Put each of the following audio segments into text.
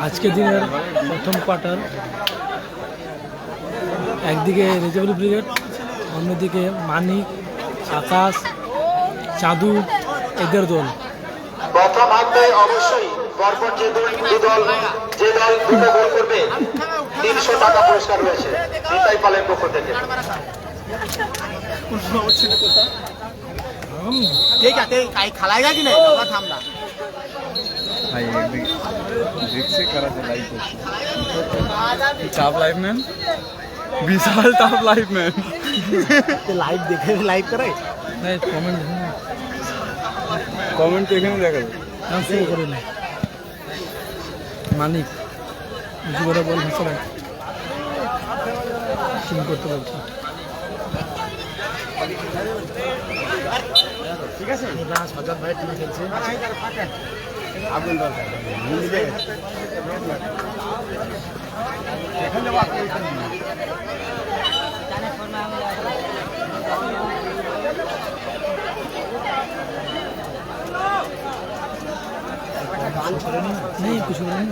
আজকে দিনের প্রথম কোয়ার্টার, একদিকে রিজার্ভ ব্রিগেড, অন্যদিকে মানিক, আকাশ, চাঁদু এদের দল। প্রথম হাতে অবশ্যই পরপর যে দল দুটো গোল করবে 300 টাকা পুরস্কার রয়েছে নিতাই পালের পক্ষ থেকে। खालाएगा कि नहीं थामना भाई देख से करा था लाइव टॉप लाइव मैन विशाल टॉप लाइव मैन लाइव देखे लाइव करे नहीं कमेंट देखे नहीं देखा শুরু করে না। মানিক উঁচু করে বল ভাষা সিম করতে বলছে। ঠিক আছে সজল ভাই টিম খেলছে আগুন দরকার नहीं कुछ नहीं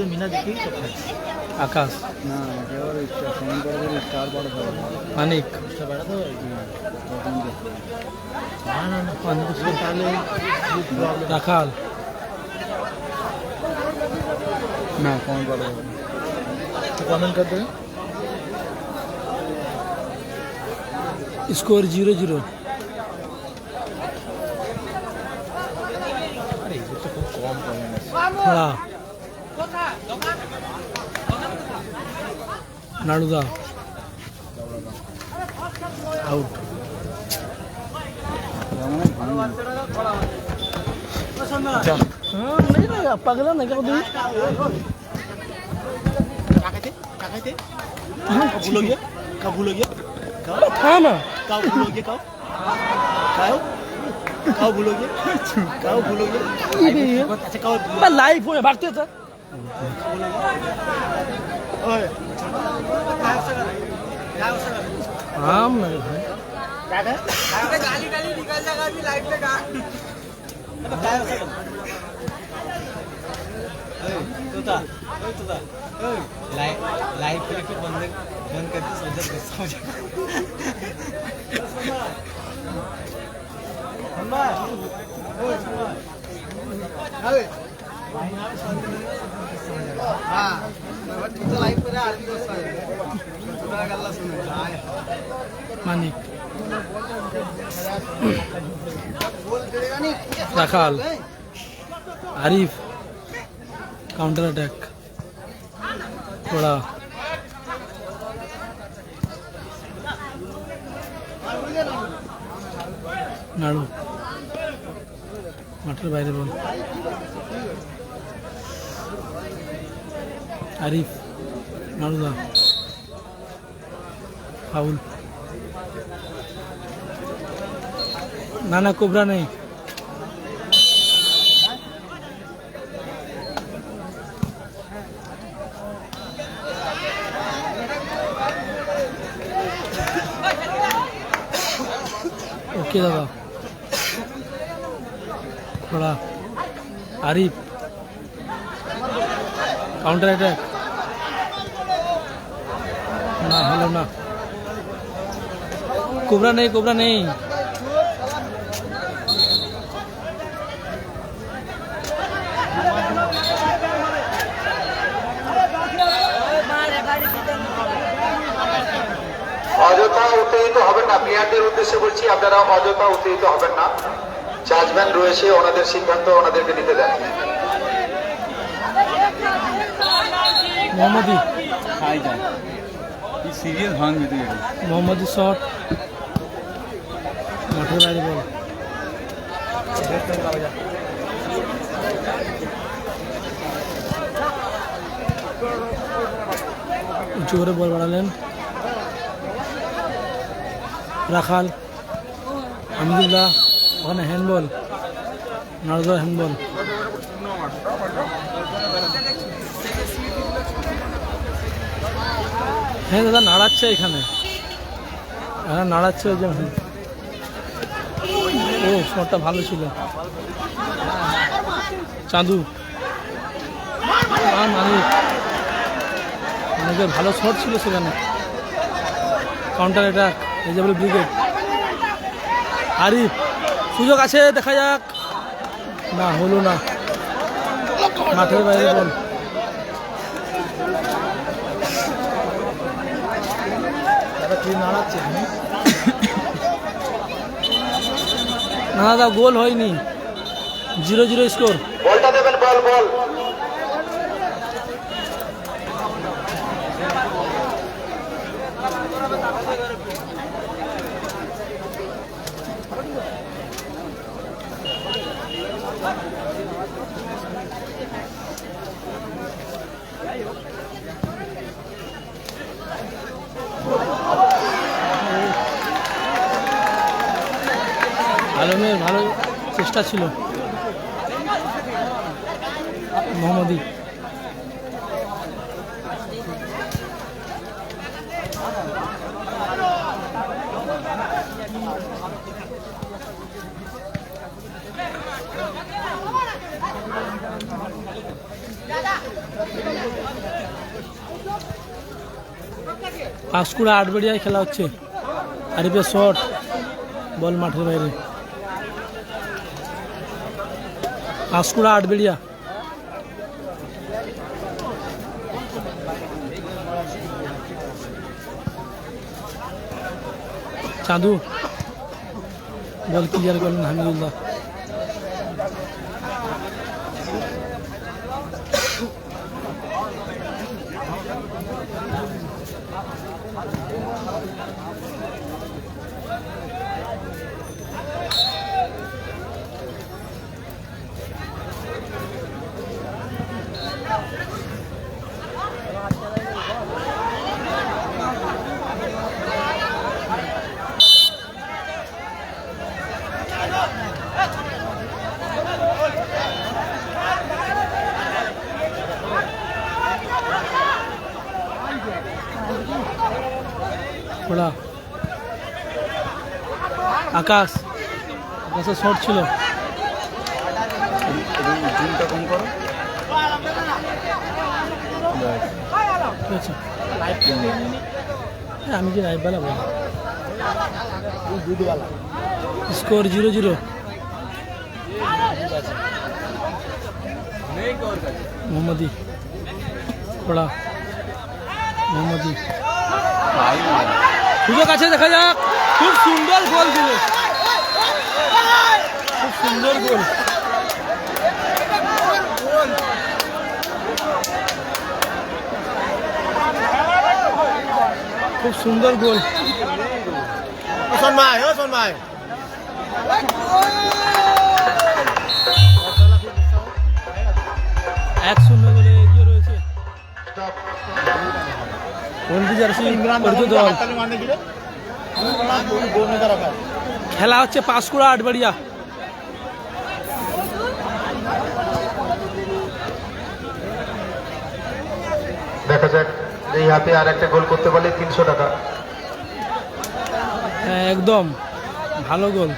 मीना देखी आकाश ना कमेंट कर स्टार बड़ मानिक बड़ा तो राखाल ना कौन कर कमेंट कर दे। स्कोर 0-0। खड़ा नाड़ुदा आउट। नहीं ना पगला नहीं क्या भूलोगे कब भूलोगे था ना कब भूलोगे कब कब भूलोगे कब भूलोगे अच्छा कब मैं लाइव हो भागते थे। हाँ मेरे भाई गाली निकल जाएगा अभी लाइव पे का लाइव पे फिर बंद करके सोचा गुस्सा हो जाएगा हाँ लाइव पे आरती गुस्सा गल्ला सुन मानिक राखाल आरिफ काउंटर अटैक थोड़ा नाड़ू মাঠের বাইরে বল আরিফ নাড়ুদা ফাউল না না কোবরা নেই ओके दादा थोड़ा आरिफ काउंटर अटैक ना हेलो ना कोबरा नहीं অযথা উত্তেজিত হবেন না। প্লেয়ারদের উদ্দেশ্যে বলছি আপনারা অযথা উত্তেজিত হবেন না। জাজমেন্ট রয়েছে, ওনাদের সিদ্ধান্ত ওনাদেরকে নিতে দেন। मोहम्मदी सीरियस भांग भी तो मोहम्मदी शॉट মাঠের বাইরে বল উঁচু করে বল বাড়ালেন রাখাল হামিদুল্লাহ, ওখানে হ্যান্ডবল, নারদা হ্যান্ডবল। হ্যাঁ দাদা নাড়াচ্ছে এখানে, নাড়াচ্ছে ওই যে ও শটটা ভালো ছিল। চাঁদু মানিকের ভালো শট ছিল সেখানে। কাউন্টার অ্যাটাক, এই যে বলে ব্রিগেড। আরিফ, সুযোগ আছে, দেখা যাক। না, হলো না, মাঠের বাইরে বল। না দাদা, গোল হয়নি, 0-0 স্কোর। বলটা দেবেন, বল বল। আলমের ভালো চেষ্টা ছিল। মোহাম্মদী, পাঁশকুড়া আটবেড়িয়ায় খেলা হচ্ছে। আরিফের শট, বল মাঠের বাইরে। পাঁশকুড়া আটবেড়িয়া। চাঁদু, বল ক্লিয়ার করলেন হামিদুল্লাহ। খোলা আকাশ, আকাশের শট ছিল। জুমটা কম করো। ঠিক আছে, আমি কি লাইভওয়ালা বলি। স্কোর 0-0। মোহাম্মদী, খোলা মোহাম্মদী, সুযোগ আছে, দেখা যাক। খুব সুন্দর গোল দিল, খুব সুন্দর গোল। খুব সুন্দর গোল। সন্মাই, ও সন্মাই। 1-0 গোলে এগিয়ে রয়েছে হলদি জার্সি উর্দু দল। খেলা হচ্ছে পাঁশকুড়া আটবাড়িয়া। দেখা যাক, এই হাতে আর একটা গোল করতে পারলে 300 টাকা। হ্যাঁ, একদম ভালো গোল।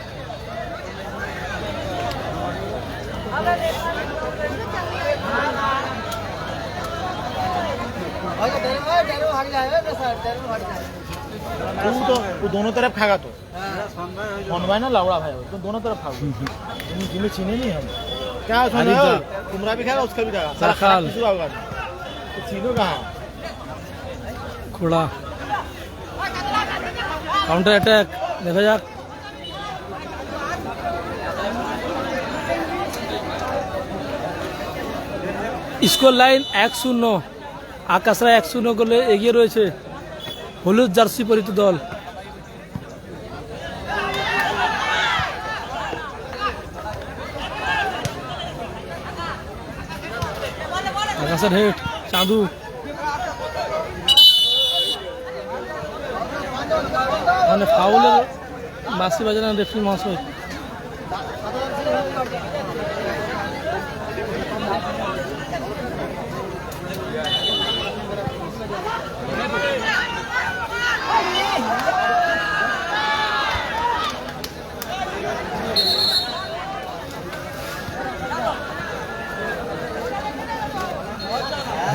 वो दोनों तरफ खागा तो कौन भाई ना लवड़ा भाई तो दोनों तरफ खाओ। जिन्हें चीने नहीं हम क्या सुन रहे हो, तुम्हारा भी खाएगा उसका भी खाएगा, सारा खाल किसी होगा तो चीनो कहाँ। খোলা কাউন্টার অ্যাটাক, দেখা যাক। Score line 1-0। আকাশরা 1-0 গোলে এগিয়ে রয়েছে হলুদ জার্সি পরিহিত দল। আকাশের হেড, চাঁদু, মানে ফাউলের বাঁশি বাজালেন রেফারি মহাশয়।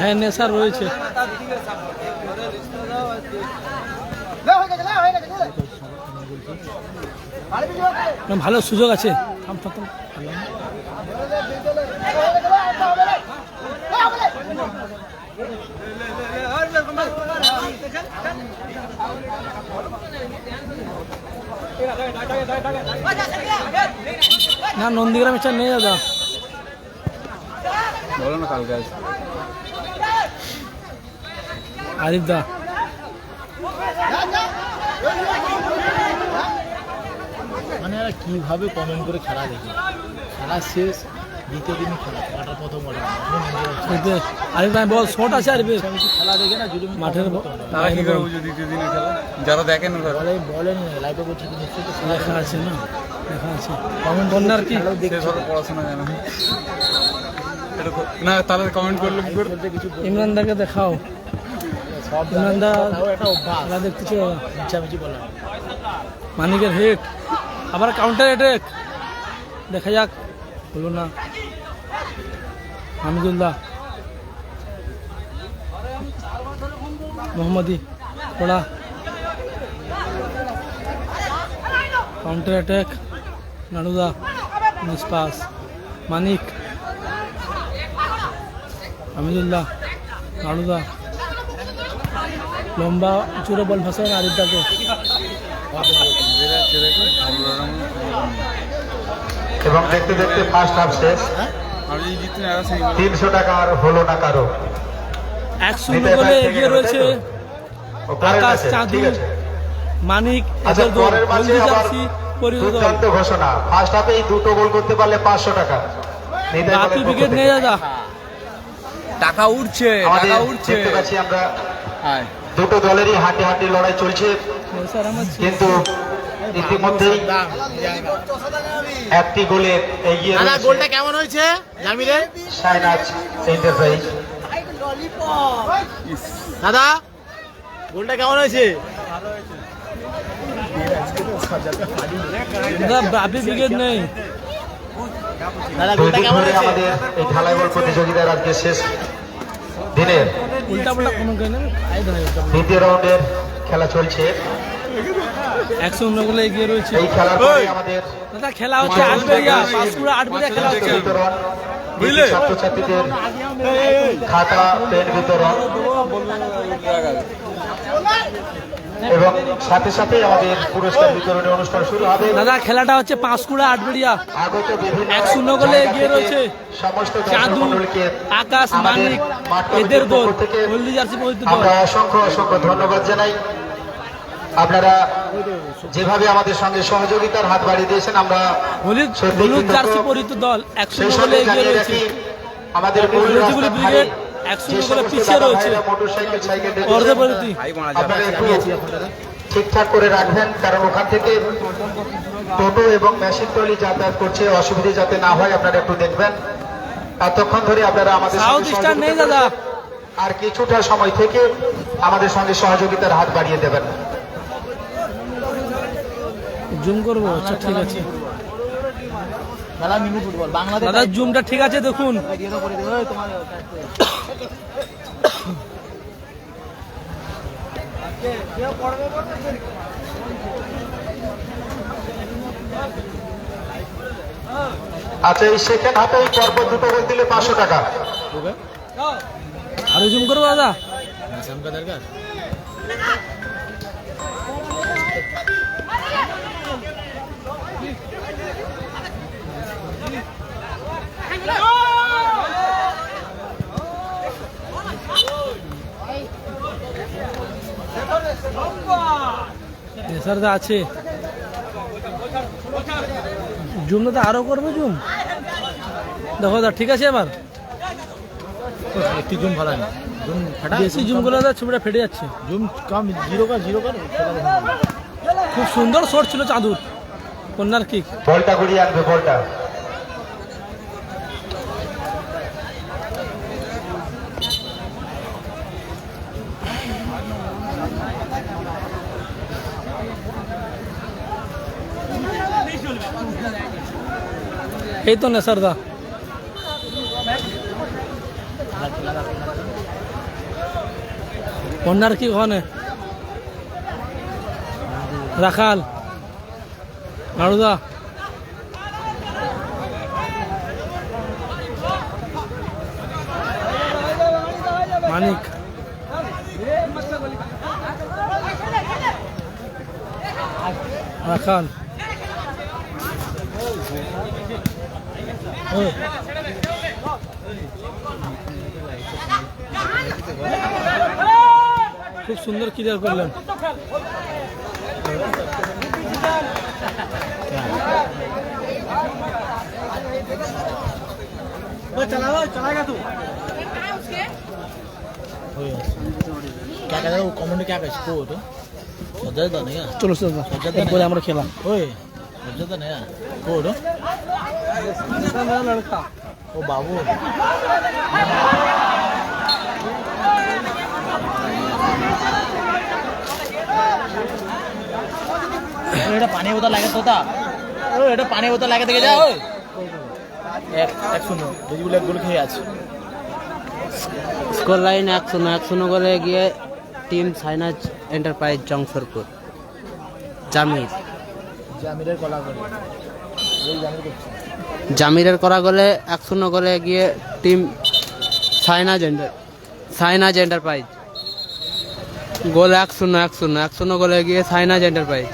হ্যাঁ নেশা রয়েছে, ভালো সুযোগ আছে। থাম, থাম, থাম। না নন্দীগ্রামে চার নেই দাদা, বলো না কালকে আসবে। আরিফ দা মানে এরা কিভাবে কমেন্ট করে খেলা দেখে, খেলা শেষ দ্বিতীয় দিনই খেলাটা প্রথম বলে আরিফ ভাই বল শট আছে আরিফের, খেলা দেখে না জুলুম মাঠের তারা কি করে বুঝে দ্বিতীয় দিনে খেলা? যারা দেখেন না তারা বলেন লাইভে বলছি কি নিশ্চয়ই তো খেলা লেখা আছে না, লেখা আছে কমেন্ট কর্নার কি সে ধরো পড়াশোনা জানে না। না তাহলে কমেন্ট করলো কি করে? বলতে কিছু ইমরান দাকে দেখাও, সব ইমরান দা তাও একটা অভ্যাস খেলা দেখতেছে। মিছামিছি বলা। মানিকের হেড, আবার কাউন্টার অ্যাটাক, দেখা যাক হলো না। হামিদুল্লাহ মোহাম্মদি পড়া, কাউন্টার অ্যাটাক, নাড়ুদা নিষ্পাস, মানিক, হামিদুল্লাহ, নাড়ুদা লম্বা চুরে বল ভাসায় আরিফদাকে। এবং দেখতে দেখতে ফার্স্ট হাফ শেষ। আর যদি জিততে না আসে 300 টাকা আর হলো না কারো। 1-0 গোলে এগিয়ে রয়েছে ও পরের আকাশ, ম্যাচে, চাঁদু, ঠিক আছে। মানিক, আচ্ছা এদের দল, পরের ম্যাচে হলদি আবার জার্সি পরিহিত দল। দুর্দান্ত ঘোষণা, ফার্স্ট হাফে এই দুটো গোল করতে পারলে 500 টাকা। নিতাই বাপি বলের পক্ষ উইকেট থেকে। নেই দাদা, টাকা উঠছে, আমাদের টাকা উঠছে। দেখতে পাচ্ছি আমরা হ্যাঁ দুটো দলেরই হাড্ডি লড়াই চলছে, স্যার আমার কিন্তু ইতিমধ্যেই একটি গোলে এগিয়ে দাদা রয়েছে গোলটা কেমন হয়েছে জামিলের? সাইনাজ এন্টারপ্রাইজ। দাদা গোলটা কেমন হয়েছে? দাদা বাপি উইকেট নেই। দাদা দুই গোলটা দিন কেমন ধরে হয়েছে? আমাদের এই ঢালাই বল প্রতিযোগিতার আজকে শেষ দিনের উল্টা পাল্টা কোনো কেন দ্বিতীয় রাউন্ডের খেলা চলছে। 100 গোলে এগিয়ে রয়েছে। এই খেলার পরে আমাদের দাদা খেলা হচ্ছে আটবেরিয়া, পাঁশকুড়া আটবেরিয়া খেলা হচ্ছে। বিতরণ, বুঝলে ছাত্রছাত্রীদের খাতা পেন বিতরণ এবং সাথে সাথে আমাদের পুরস্কার বিতরণের অনুষ্ঠান শুরু হবে। দাদা খেলাটা হচ্ছে পাঁশকুড়া আটবেরিয়া, আগত বিভিন্ন 1-0 গোলে এগিয়ে রয়েছে সমস্ত চাঁদু, দর্শকমণ্ডলীকে আকাশ, আমাদের মানিক, মাঠ এদের কমিটির দল, পক্ষ থেকে হলদি জার্সি পরিহিত দল। আমরা অসংখ্য অসংখ্য ধন্যবাদ জানাই। আপনারা যেভাবে আমাদের সঙ্গে সহযোগিতার হাত বাড়িয়ে দিয়েছেন আমরা হলুদ সত্যি হলুদ কৃতজ্ঞ। জার্সি পরিহিত দল সেই 100 গোলে সঙ্গে এগিয়ে জানিয়ে রয়েছে। রাখি আমাদের মূল রজিবুল রাস্তার ব্রিগেড ধারে 100 যে গোলে সমস্ত পিছিয়ে দাদা রয়েছে। ভাইরা মোটরসাইকেল সাইকেল রেখে অর্ধপরিণতি ভাই মারা আপনারা যাবে। একটু ঠিকঠাক করে রাখবেন, কারণ ওখান থেকে টোটো এবং মেশিন ট্রলি যাতায়াত করছে, অসুবিধা যাতে না হয় আপনারা একটু দেখবেন। এতক্ষণ ধরে আপনারা আমাদের সাউথ সঙ্গে ইস্টার্ন নেই সহযোগিতা দাদা। করেছেন। আর কিছুটা সময় থেকে আমাদের সঙ্গে সহযোগিতার হাত বাড়িয়ে দেবেন। জুম করবো, আচ্ছা ঠিক আছে দাদা মিনি ফুটবল বাংলাদেশ দাদা, জুমটা ঠিক আছে দেখুন। করে দেবে তোমার আচ্ছা এই সেকেন্ড হাফে এই পরপর দুটো গোল দিলে 500 টাকা। আরো জুম করবো দাদা। শ্যামকা দরকার স্যার দা আছে জুম, দাদা আরো করবো জুম। দেখো দাদা ঠিক আছে এবার, একটি জুম ভালো না জুম ফাটা বেশি জুম করলে দাদা ছবিটা ফেটে যাচ্ছে। জুম কম জিরো কর খুব সুন্দর শট ছিল চাঁদুর, কর্নার কিক। বলটা ঘুরিয়ে আনবে বলটা। এই তো নেসার দা। কন্যার কি ওখানে রাখাল নাড়ুদা মানিক রাখাল খুব সুন্দর ক্লিয়ার করলেন। क्या कहता है वो कमेंट क्या कहता है वो सज्जद तो नहीं है চলো চলো এরপরে আমরা খেলাম। ओए सज्जद तो नहीं है वो লড়কা ओ बाबू এটা পানি বোতল লাগে তোতা এটা পানি বোতল লাগে থেকে যা ওই এক শূন্য রেজিবুল এক গোল খেয়ে আছে স্কোর লাইন 1-0 গোলে এগিয়ে টিম সাইনাজ এন্টারপ্রাইজ জংসরপুর। জামির জামিরের কলা করে এই জামির করছে জামিরের করা গোলে 1-0 গোলে এগিয়ে টিম সাইনাজ এন্টারপ্রাইজ। গোল 1-0 গোলে এগিয়ে সাইনাজ এন্টারপ্রাইজ।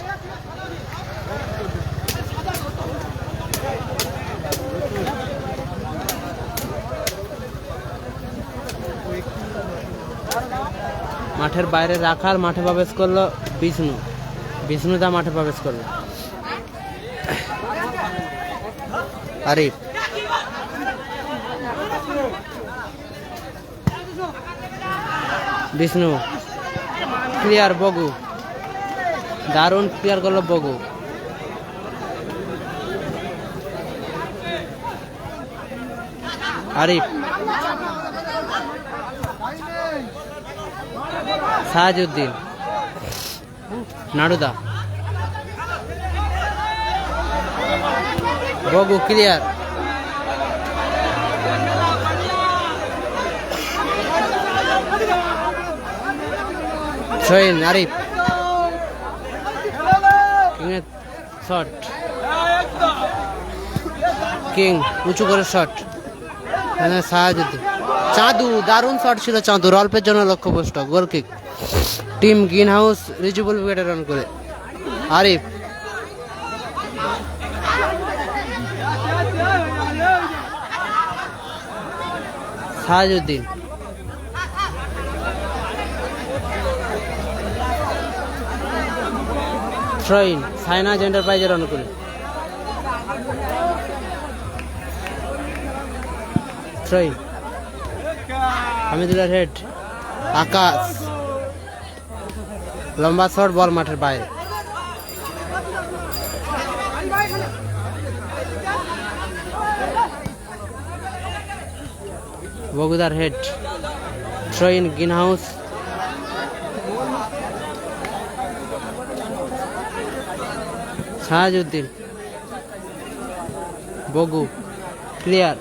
মাঠের বাইরে রাখার মাঠে প্রবেশ করলো বিষ্ণুদা মাঠে প্রবেশ করলো। আরিফ বিষ্ণু ক্লিয়ার বগু দারুণ ক্লিয়ার করলো বগু। আরিফ সাহাজউদ্দিন নাড়ুদা বগু ক্লিয়ার শহীন আরিফ কিংয়ের শট কিং উঁচু করে শট সাহাজউদ্দিন চাঁদু দারুণ শট ছিল চাঁদুর অল্পের জন্য লক্ষ্যভ্রষ্ট goal kick. Team Green House রিজেবল উইকেটে রান করে। আরিফ সাহাজউদ্দিন ট্রেন সাইনাজ এন্টারপ্রাইজের রান করে। ট্রেন হামিদুল্লাহ হেড আকাশ লম্বা শট বল মাঠের বাইরে। বগুদার হেড ট্রেন Green House Sahajuddin Bogu clear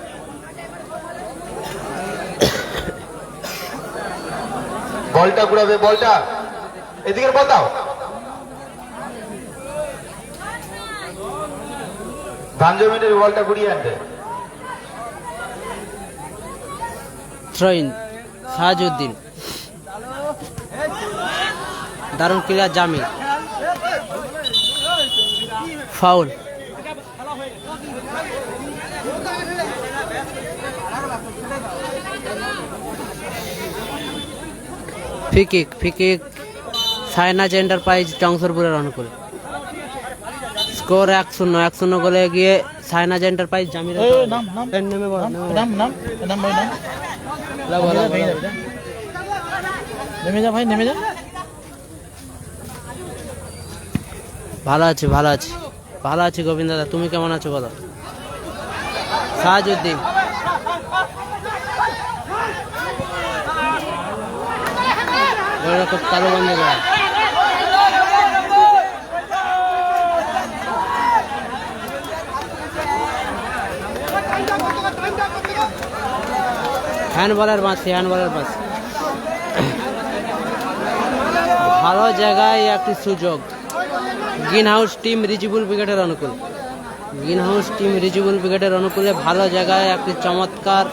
বলটা ঘুরাবে বলটা এদিকে বল দাও ধান জমিনের বলটা ঘুরিয়ে আনতে ট্রেন সাহাজউদ্দিন দারুণ ক্লিয়ার জামির ফাউল ফিকিক সাইনাজ এন্টারপ্রাইজ জংসরপুরে রান করে। স্কোর 1-0 গোলে এগিয়ে সাইনাজ এন্টারপ্রাইজ জামির নেমে যা ভালো আছি গোবিন্দ দাদা, তুমি কেমন আছো বলো? সাহাজউদ্দিন কালো বন্ধ করা হ্যান্ড বলার পাশে ভালো জায়গায় একটি সুযোগ, গ্রিন হাউস টিম রিজিবুল ব্রিগেডের অনুকূল। গ্রিন হাউস টিম রিজিবুল ব্রিগেডের অনুকূলে ভালো জায়গায় একটি চমৎকার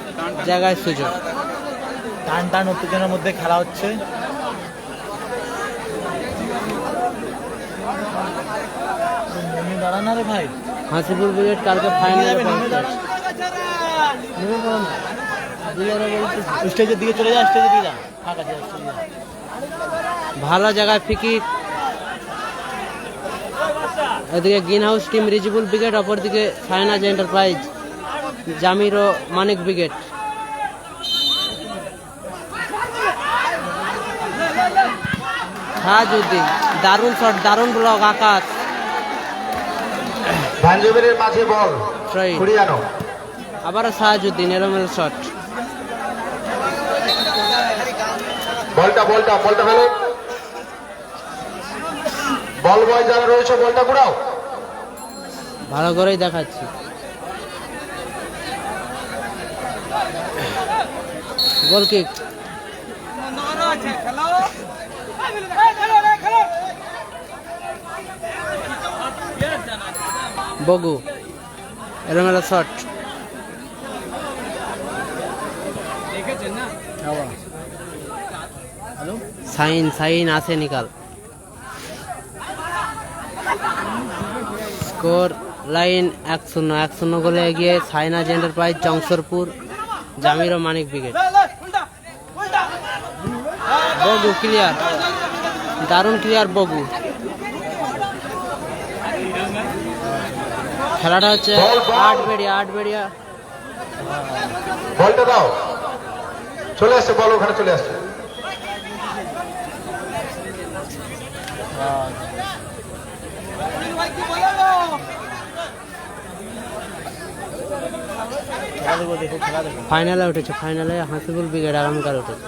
জায়গায় সুযোগ। টান টান উত্তেজনার মধ্যে খেলা হচ্ছে। নেমে দাঁড়া না রে ভাই, হাসিপুর ব্রিগেড কালকে ফাইনালে স্টেজের দিকে চলে যা, স্টেজের দিকে যা, ফাঁকা যা, স্টেজে যা। ভালো জায়গায় ফিকি। এদিকে green house team Rijibul brigade, অপরদিকে সাইনাজ এন্টারপ্রাইজ জামির ও মানিক ব্রিগেড। সাহাজউদ্দিন দারুণ শট, দারুণ ব্লক আকাশ। ভাঞ্জবের মাঝে বল শহীদ কুড়িয়ানো। আবারও সাহাজউদ্দিন এলোমেলো শট। বলটা বলটা বলটা ফেলো। বল বয় যারা রয়েছে বলটা কুড়াও। ভালো করেই দেখাচ্ছি। গোল কিক। বগু এলোমেলো শট। সাইন সাইন আসে নিকাল। Score line 1-0। 1-0 গোলে এগিয়ে সাইনাজ এন্টারপ্রাইজ জংসরপুর জামির ও মানিক ব্রিগেড। বগু ক্লিয়ার, দারুণ ক্লিয়ার বগু। খেলাটা হচ্ছে আটবেড়িয়া। বলটা দাও। চলে আসছে বল, ওখানে চলে আসছে। ফাইনালে উঠেছে, ফাইনালে হাসিবুল ব্রিগেড আগামীকাল উঠেছে।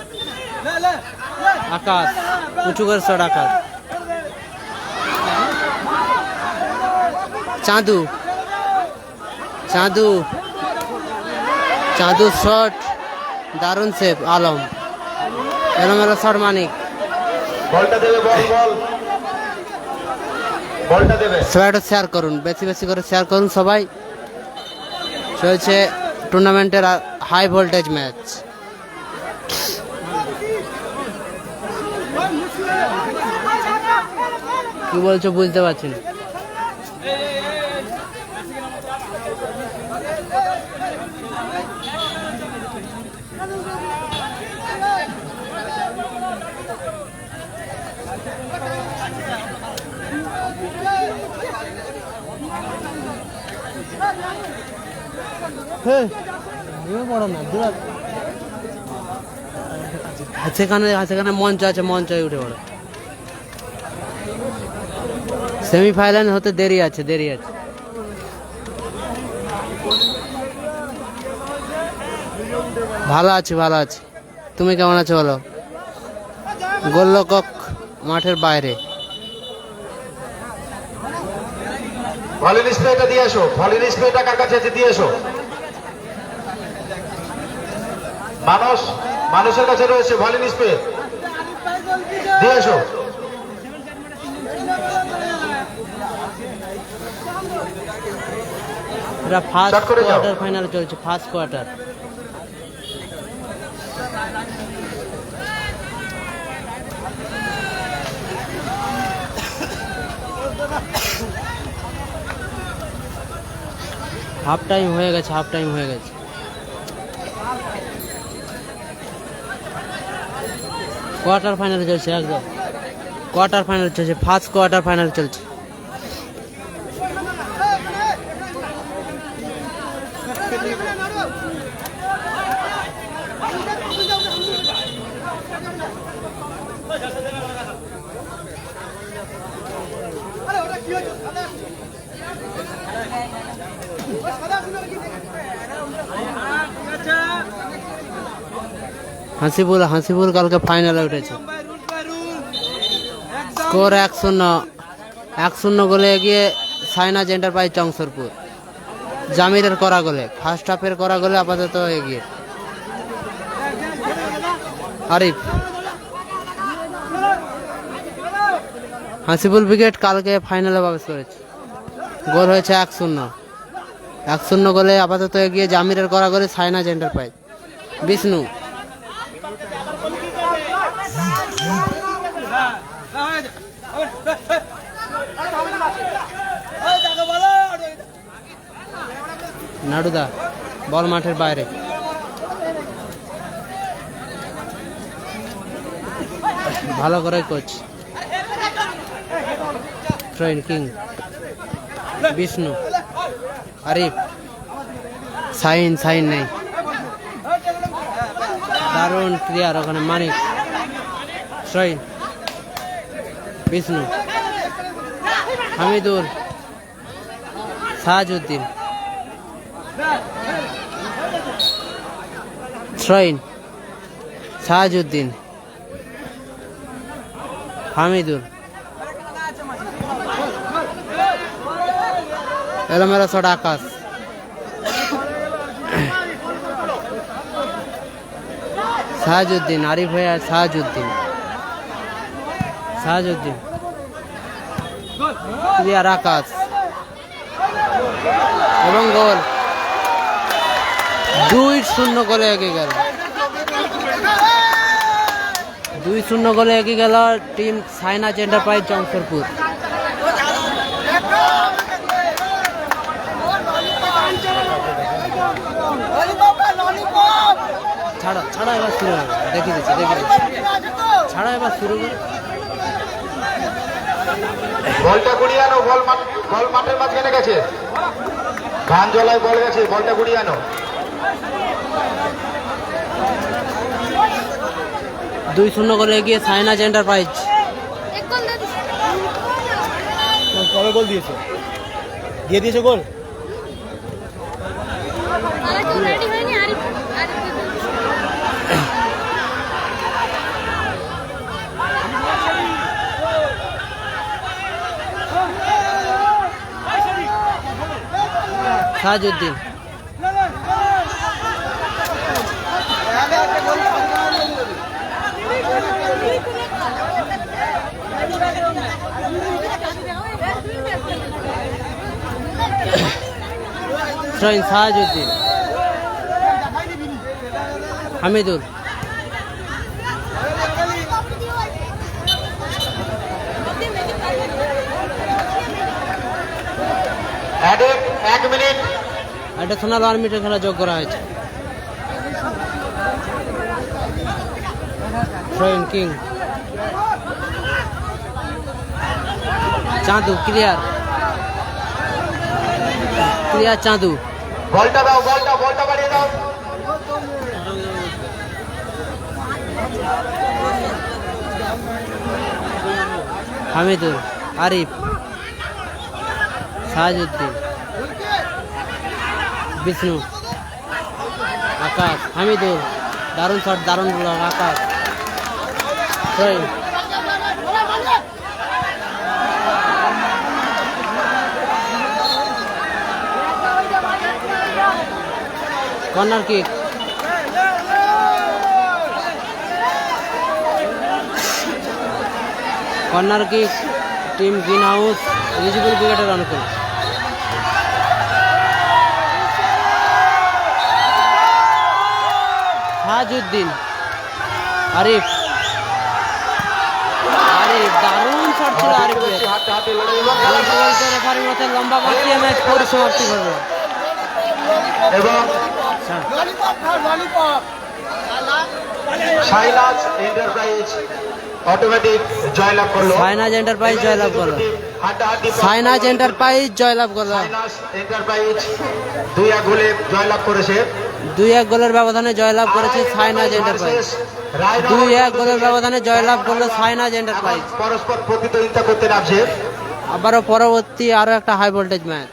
আকাশ উঁচু করে শট, আকাশ। চাঁদু শট, দারুণ সেভ আলম। এলোমেলো শট মানিক। বলটা দেবে, বল বলটা দেবে। সবাই একটু শেয়ার করুন, বেশি করে শেয়ার করুন সবাই। চলছে টুর্নামেন্টের হাই ভোল্টেজ ম্যাচ। কি বলছো বুঝতে পারছি না। সেখানে মঞ্চ আছে, মঞ্চে উঠে পড়ো। সেমিফাইনাল হতে দেরি আছে। ভালো আছি। তুমি কেমন আছো বলো? গোলরক্ষক মাঠের বাইরে। ভলিন স্প্রেটা দিয়ে এসো। ভলিন স্প্রেটা কার কাছে আছে দিয়ে এসো। মানুষের কাছে রয়েছে ভলিন স্প্রে, দিয়ে এসো। এটা ফার্স্ট কোয়ার্টার ফাইনাল চলছে, ফার্স্ট কোয়ার্টার। হাফ টাইম হয়ে গেছে। কোয়ার্টার ফাইনাল চলছে, একদম কোয়ার্টার ফাইনাল চলছে, ফার্স্ট কোয়ার্টার ফাইনাল চলছে। হাসিপুর কালকে ফাইনালে উঠেছে। স্কোর 1-0 গোলে এগিয়ে সাইনাজ এন্টারপ্রাইজ জংসরপুর জামিরের করা গোলে। ফার্স্ট হাফের করা গোলে আপাতত এগিয়ে আরিফ। হাসিবুল ব্রিগেড কালকে ফাইনালে প্রবেশ করেছে। গোল হয়েছে 1-0। 1-0 গোলে আপাতত এগিয়ে জামিরের করা গোলে সাইনাজ এন্টারপ্রাইজ। বিষ্ণু নাডুদা বল মাঠের বাইরে। ভালো করে কোচ ট্রেন কিং বিষ্ণু আরিফ সাইন নেই। দারুণ ক্লিয়ার ওখানে মানিক ট্রেন বিষ্ণু হামিদুল সাহাজউদ্দিন ট্রেন সাহাজউদ্দিন হামিদুল এলোমেলো শট আকাশ। সাহাজউদ্দিন আরিফ ভাইয়া সাহাজউদ্দিন ক্লিয়ার আকাশ এবং গোল। 2-0 গোলে এগিয়ে গেল। 2-0 গোলে এগিয়ে গেল টিম সাইনাজ এন্টারপ্রাইজ জমশেদপুর। ছাড়া এবার শুরু হবে। দেখি দিচ্ছি ছাড়া এবার শুরু হবে। বলটা গুড়িয়ে আনো, বল মাঠের মাঝখানে গেছে, ধান জলায় বল গেছে, বলটা গুড়িয়ে আনো। 2-0 গোলে এগিয়ে সাইনাজ এন্টারপ্রাইজ। কবে গোল দিয়েছে? দিয়ে দিয়েছে গোল। সাহাজউদ্দিন সাহাজউদ্দিন হামিদুল এক মিনিট অ্যাডিশনাল 1 মিনিটের খেলা যোগ করা হয়েছে। ট্রেন কিং চাঁদু ক্লিয়ার চাঁদু বলটা দাও, বলটা বাড়িয়ে দাও। হামিদুল আরিফ সাহাজউদ্দিন বিষ্ণু আকাশ হামিদুল দারুণ শট দারুণ block Akash corner kick team Green House eligible cricketer run করে সাহাজউদ্দিন আরিফ দারুণ শট ছিল আরিফের রেফারির মতে লম্বা বাঁচিয়ে ম্যাচ পরিসমাপ্তি করবে এবং সাইনাজ এন্টারপ্রাইজ অটোমেটিক জয়লাভ করলো। সাইনাজ এন্টারপ্রাইজ জয়লাভ করলো। সাইনাজ এন্টারপ্রাইজ জয়লাভ করলো। সাইনাজ এন্টারপ্রাইজ 2-1 গোলে জয়লাভ করেছে। 2-1 গোলের ব্যবধানে জয়লাভ করেছে সাইনাজ এন্টারপ্রাইজ। 2-1 গোলের ব্যবধানে জয়লাভ করলো সাইনাজ এন্টারপ্রাইজ। পরস্পর প্রতিদ্বন্দ্বিতা করতে নামছে। আবারও পরবর্তী আরো একটা হাই ভোল্টেজ ম্যাচ।